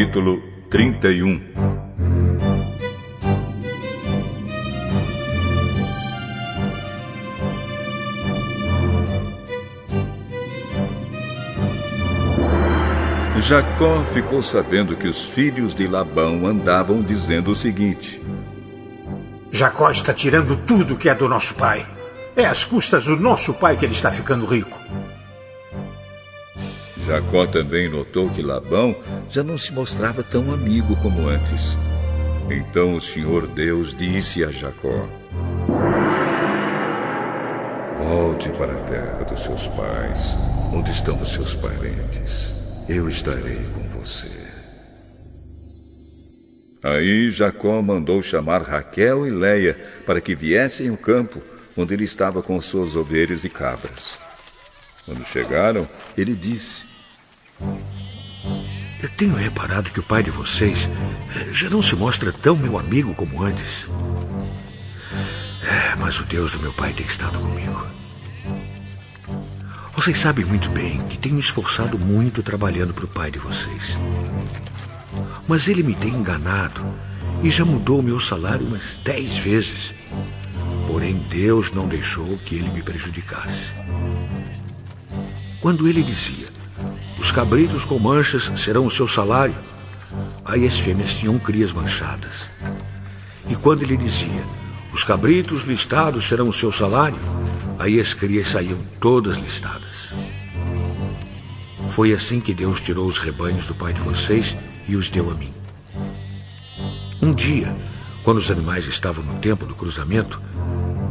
Capítulo 31. Jacó ficou sabendo que os filhos de Labão andavam dizendo o seguinte: Jacó está tirando tudo que é do nosso pai. É às custas do nosso pai que ele está ficando rico. Jacó também notou que Labão já não se mostrava tão amigo como antes. Então o Senhor Deus disse a Jacó: volte para a terra dos seus pais, onde estão os seus parentes. Eu estarei com você. Aí Jacó mandou chamar Raquel e Leia para que viessem ao campo, onde ele estava com suas ovelhas e cabras. Quando chegaram, ele disse: eu tenho reparado que o pai de vocês já não se mostra tão meu amigo como antes. Mas o Deus do meu pai tem estado comigo. Vocês sabem muito bem que tenho me esforçado muito trabalhando para o pai de vocês. Mas ele me tem enganado e já mudou o meu salário umas 10 vezes. Porém, Deus não deixou que ele me prejudicasse. Quando ele dizia: os cabritos com manchas serão o seu salário, aí as fêmeas tinham crias manchadas. E quando ele dizia: os cabritos listados serão o seu salário, aí as crias saíam todas listadas. Foi assim que Deus tirou os rebanhos do pai de vocês e os deu a mim. Um dia, quando os animais estavam no tempo do cruzamento,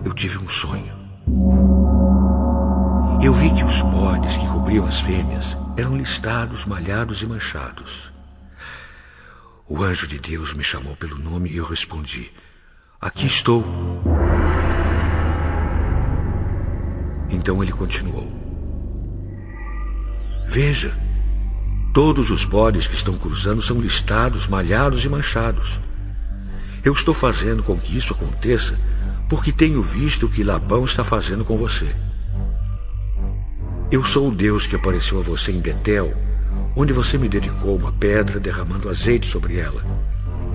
eu tive um sonho. Eu vi que os bodes que cobriam as fêmeas eram listados, malhados e manchados. O anjo de Deus me chamou pelo nome e eu respondi: aqui estou. Então ele continuou: veja, todos os bodes que estão cruzando são listados, malhados e manchados. Eu estou fazendo com que isso aconteça porque tenho visto o que Labão está fazendo com você. Eu sou o Deus que apareceu a você em Betel, onde você me dedicou uma pedra derramando azeite sobre ela,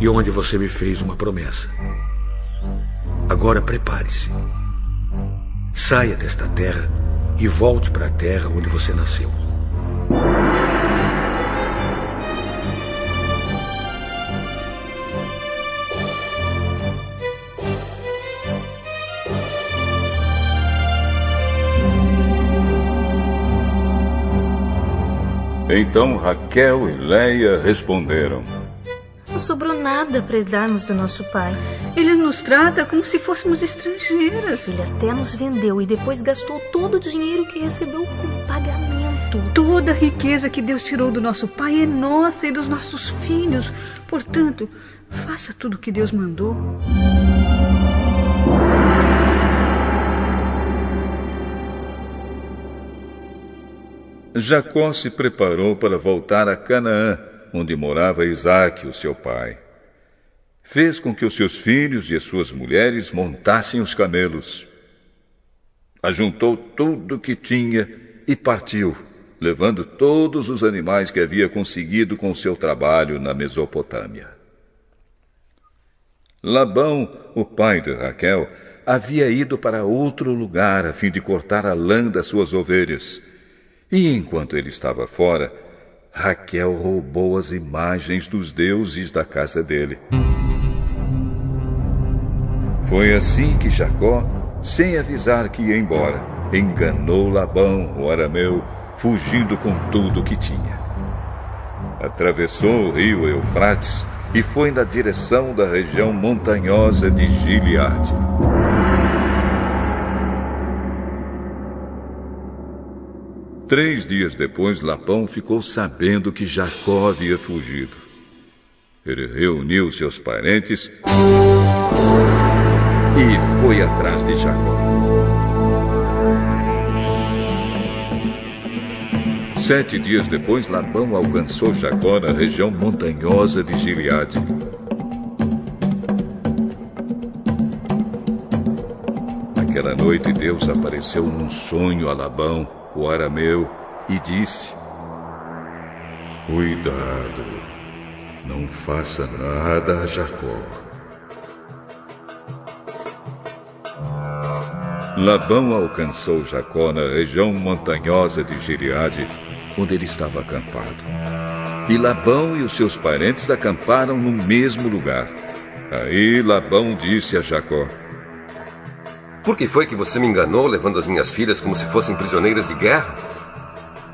e onde você me fez uma promessa. Agora prepare-se. Saia desta terra e volte para a terra onde você nasceu. Então Raquel e Leia responderam: não sobrou nada para darmos do nosso pai. Ele nos trata como se fôssemos estrangeiras. Ele até nos vendeu e depois gastou todo o dinheiro que recebeu como pagamento. Toda a riqueza que Deus tirou do nosso pai é nossa e dos nossos filhos. Portanto, faça tudo o que Deus mandou. Jacó se preparou para voltar a Canaã, onde morava Isaque, o seu pai. Fez com que os seus filhos e as suas mulheres montassem os camelos. Ajuntou tudo o que tinha e partiu, levando todos os animais que havia conseguido com seu trabalho na Mesopotâmia. Labão, o pai de Raquel, havia ido para outro lugar a fim de cortar a lã das suas ovelhas. E enquanto ele estava fora, Raquel roubou as imagens dos deuses da casa dele. Foi assim que Jacó, sem avisar que ia embora, enganou Labão, o arameu, fugindo com tudo o que tinha. Atravessou o rio Eufrates e foi na direção da região montanhosa de Gileade. Três dias depois, Labão ficou sabendo que Jacó havia fugido. Ele reuniu seus parentes e foi atrás de Jacó. 7 dias depois, Labão alcançou Jacó na região montanhosa de Gileade. Naquela noite, Deus apareceu num sonho a Labão, o arameu, e disse: cuidado, Não faça nada a Jacó. Labão alcançou Jacó na região montanhosa de Gileade, onde ele estava acampado. E Labão e os seus parentes acamparam no mesmo lugar. Aí Labão disse a Jacó: Por que foi que você me enganou, levando as minhas filhas como se fossem prisioneiras de guerra?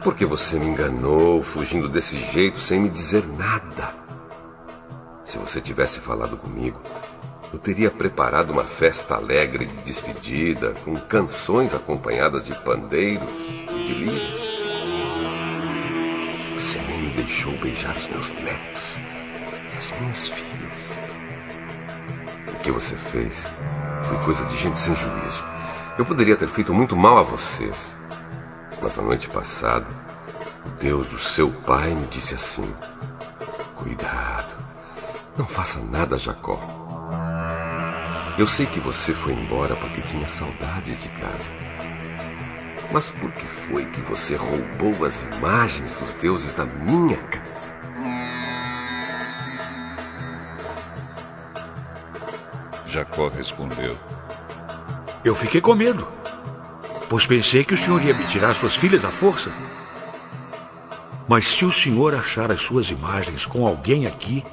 Por que você me enganou, fugindo desse jeito, sem me dizer nada? Se você tivesse falado comigo, eu teria preparado uma festa alegre de despedida, com canções acompanhadas de pandeiros e de lírios. Você nem me deixou beijar os meus netos e as minhas filhas. O que você fez foi coisa de gente sem juízo. Eu poderia ter feito muito mal a vocês. Mas na noite passada, o Deus do seu pai me disse assim: Cuidado, não faça nada, Jacó. Eu sei que você foi embora porque tinha saudades de casa. Mas por que foi que você roubou as imagens dos deuses da minha casa? Jacó respondeu: Eu fiquei com medo, pois pensei que o senhor ia me tirar suas filhas à força. Mas se o senhor achar as suas imagens com alguém aqui,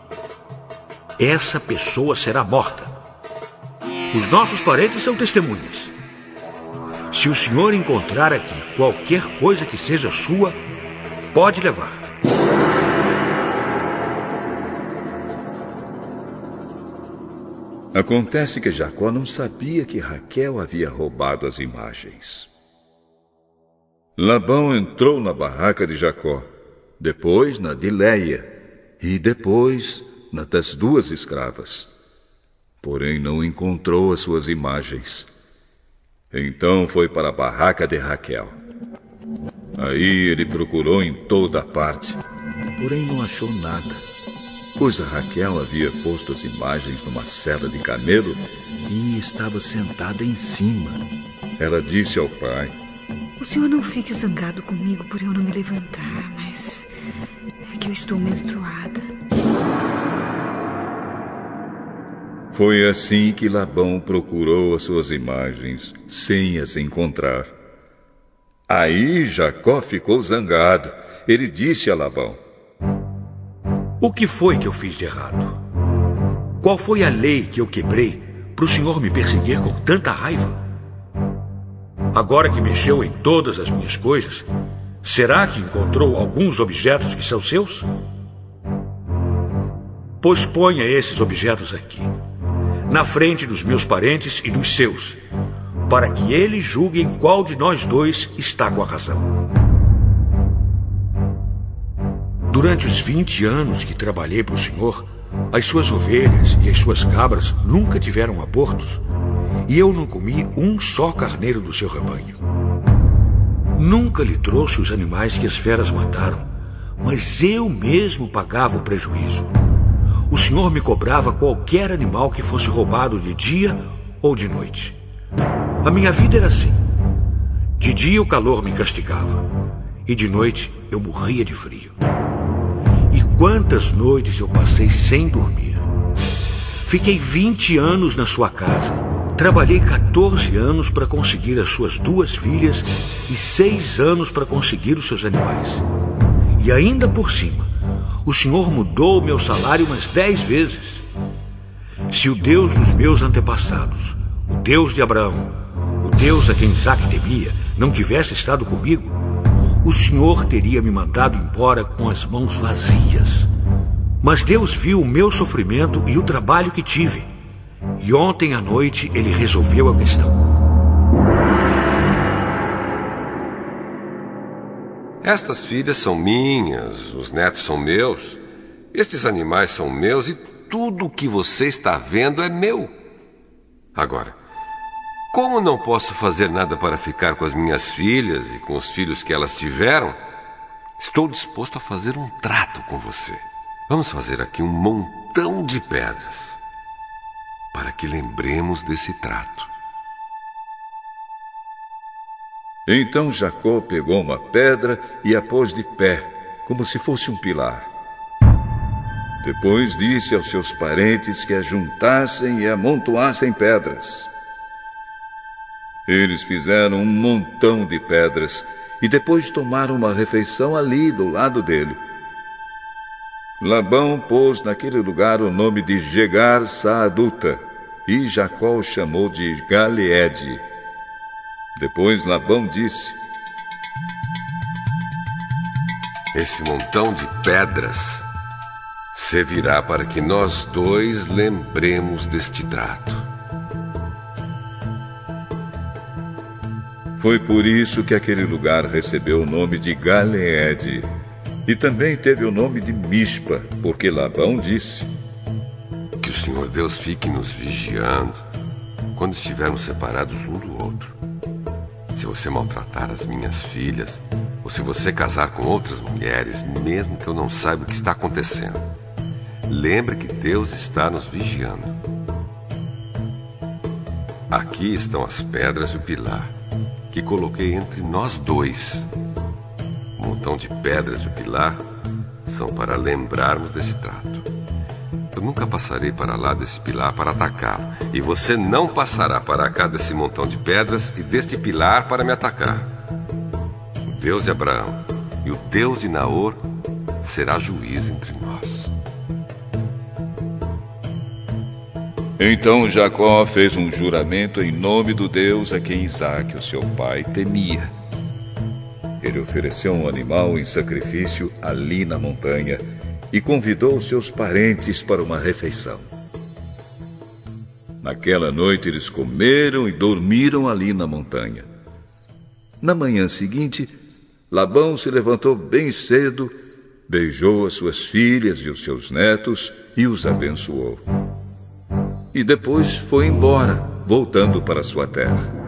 essa pessoa será morta. Os nossos parentes são testemunhas. Se o senhor encontrar aqui qualquer coisa que seja sua, pode levar. Acontece que Jacó não sabia que Raquel havia roubado as imagens. Labão entrou na barraca de Jacó, depois na de Leia e depois na das duas escravas. Porém não encontrou as suas imagens. Então foi para a barraca de Raquel. Aí ele procurou em toda parte, porém não achou nada, pois a Raquel havia posto as imagens numa sela de camelo e estava sentada em cima. Ela disse ao pai: O senhor não fique zangado comigo por eu não me levantar, mas é que eu estou menstruada. Foi assim que Labão procurou as suas imagens, sem as encontrar. Aí Jacó ficou zangado. Ele disse a Labão: O que foi que eu fiz de errado? Qual foi a lei que eu quebrei para o senhor me perseguir com tanta raiva? Agora que mexeu em todas as minhas coisas, será que encontrou alguns objetos que são seus? Pois ponha esses objetos aqui, na frente dos meus parentes e dos seus, para que eles julguem qual de nós dois está com a razão. Durante os 20 anos que trabalhei para o senhor, as suas ovelhas e as suas cabras nunca tiveram abortos, e eu não comi um só carneiro do seu rebanho. Nunca lhe trouxe os animais que as feras mataram, mas eu mesmo pagava o prejuízo. O senhor me cobrava qualquer animal que fosse roubado de dia ou de noite. A minha vida era assim. De dia o calor me castigava, e de noite eu morria de frio. E quantas noites eu passei sem dormir. Fiquei 20 anos na sua casa. Trabalhei 14 anos para conseguir as suas 2 filhas e 6 anos para conseguir os seus animais. E ainda por cima, o senhor mudou o meu salário umas 10 vezes. Se o Deus dos meus antepassados, o Deus de Abraão, o Deus a quem Isaque temia, não tivesse estado comigo, o senhor teria me mandado embora com as mãos vazias. Mas Deus viu o meu sofrimento e o trabalho que tive. E ontem à noite ele resolveu a questão. Estas filhas são minhas, os netos são meus, estes animais são meus e tudo o que você está vendo é meu. Agora, como não posso fazer nada para ficar com as minhas filhas e com os filhos que elas tiveram, estou disposto a fazer um trato com você. Vamos fazer aqui um montão de pedras, para que lembremos desse trato. Então Jacó pegou uma pedra e a pôs de pé, como se fosse um pilar. Depois disse aos seus parentes que ajuntassem e amontoassem pedras. Eles fizeram um montão de pedras e depois tomaram uma refeição ali do lado dele. Labão pôs naquele lugar o nome de Jegar-Saaduta e Jacó o chamou de Galeede. Depois Labão disse: esse montão de pedras servirá para que nós dois lembremos deste trato. Foi por isso que aquele lugar recebeu o nome de Galeede. E também teve o nome de Mispa, porque Labão disse: que o Senhor Deus fique nos vigiando quando estivermos separados um do outro. Se você maltratar as minhas filhas, ou se você casar com outras mulheres, mesmo que eu não saiba o que está acontecendo, lembre que Deus está nos vigiando. Aqui estão as pedras e o pilar que coloquei entre nós dois. O montão de pedras e o pilar são para lembrarmos desse trato. Eu nunca passarei para lá desse pilar para atacá-lo, e você não passará para cá desse montão de pedras e deste pilar para me atacar. O Deus de Abraão e o Deus de Naor será juiz entre nós. Então Jacó fez um juramento em nome do Deus a quem Isaque, o seu pai, temia. Ele ofereceu um animal em sacrifício ali na montanha e convidou seus parentes para uma refeição. Naquela noite eles comeram e dormiram ali na montanha. Na manhã seguinte, Labão se levantou bem cedo, beijou as suas filhas e os seus netos e os abençoou. E depois foi embora, voltando para sua terra.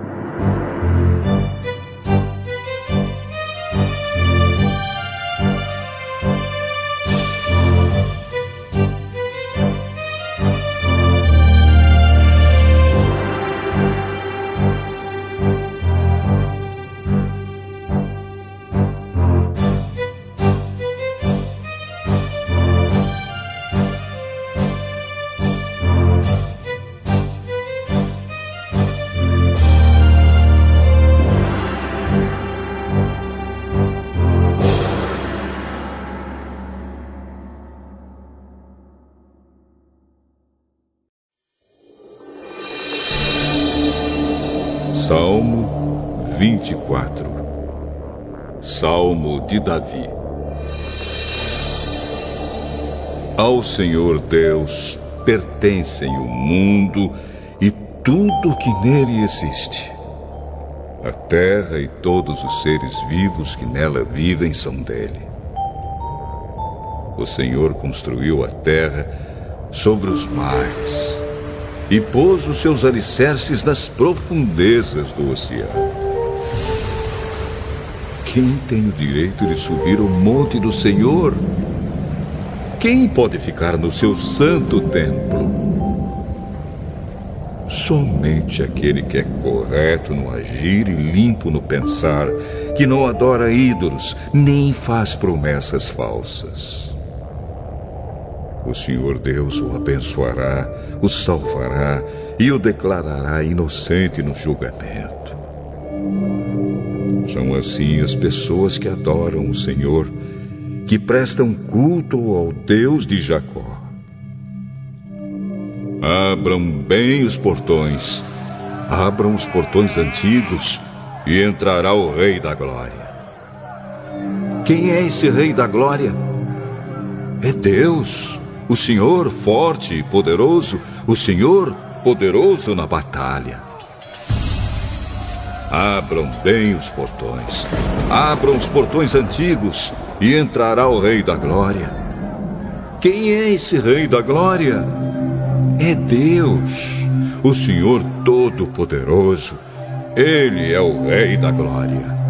Salmo 24. Salmo de Davi. Ao Senhor Deus pertencem o mundo e tudo que nele existe. A terra e todos os seres vivos que nela vivem são dele. O Senhor construiu a terra sobre os mares e pôs os seus alicerces nas profundezas do oceano. Quem tem o direito de subir ao monte do Senhor? Quem pode ficar no seu santo templo? Somente aquele que é correto no agir e limpo no pensar, que não adora ídolos, nem faz promessas falsas. O Senhor Deus o abençoará, o salvará e o declarará inocente no julgamento. São assim as pessoas que adoram o Senhor, que prestam culto ao Deus de Jacó. Abram bem os portões, abram os portões antigos e entrará o Rei da Glória. Quem é esse Rei da Glória? É Deus, o Senhor forte e poderoso, o Senhor poderoso na batalha. Abram bem os portões, abram os portões antigos e entrará o Rei da Glória. Quem é esse Rei da Glória? É Deus, o Senhor Todo-Poderoso. Ele é o Rei da Glória.